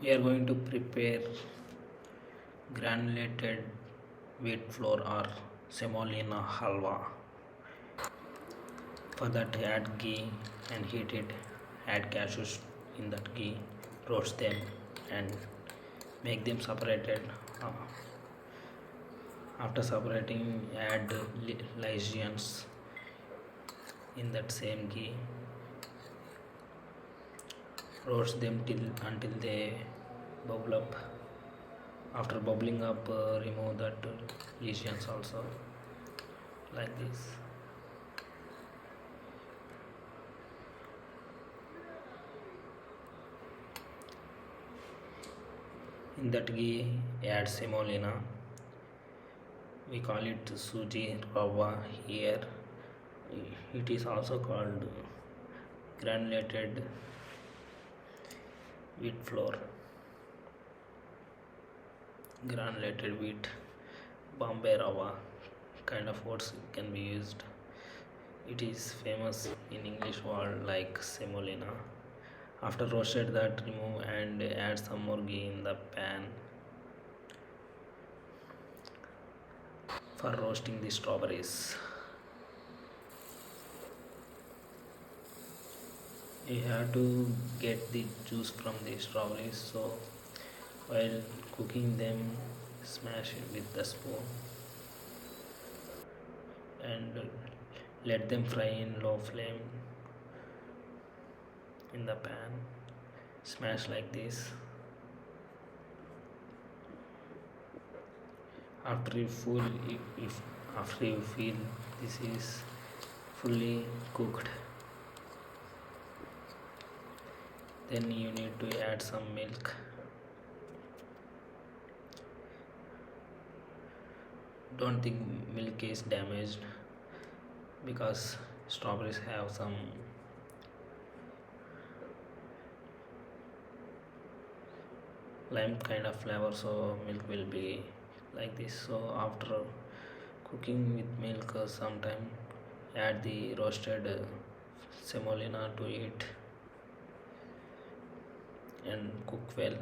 We are going to prepare granulated wheat flour or semolina halwa. For that, add ghee and heat it. Add cashews in that ghee, roast them, and make them separated. Uh, After separating, add lycians in that same ghee. Roast them till until they bubble up. After bubbling up, remove that lesions also, like this. In that ghee, add semolina. We call it suji rava here. It is also called granulated wheat flour, granulated wheat, Bombay rava kind of words can be used. It is famous in English word like semolina. After roasted that, remove and add some more ghee in the pan for roasting the strawberries. You have to get the juice from the strawberries, so while cooking them, smash it with the spoon and let them fry in low flame in the pan. Smash like this. After you full, if after you feel this is fully cooked, then you need to add some milk. Don't think milk is damaged because strawberries have some lime kind of flavor, so milk will be like this. So after cooking with milk, sometime add the roasted semolina to it and cook well.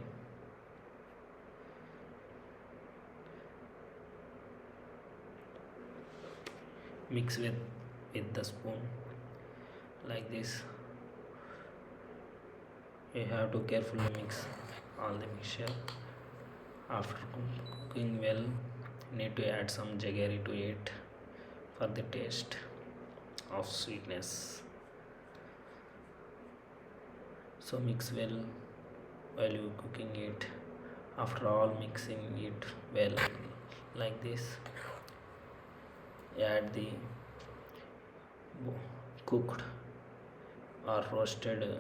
Mix with the spoon like this. You have to carefully mix all the mixture. After cooking well, need to add some jaggery to it for the taste of sweetness. So mix well while you cooking it. After all mixing it well like this, add the cooked or roasted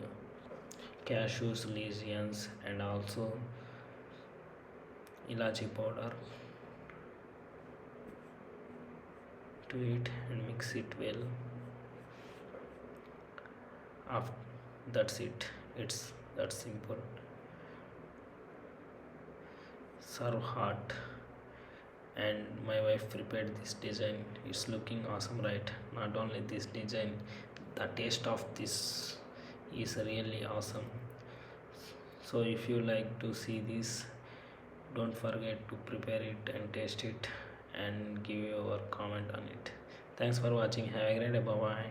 cashews, lesions, and also ilachi powder to it and mix it well. After, that's it. It's that simple. Serve hot. And my wife prepared this design. It's looking awesome, right? Not only this design, the taste of this is really awesome. So if you like to see this, don't forget to prepare it and taste it and give your comment on it. Thanks for watching. Have a great day. Bye bye.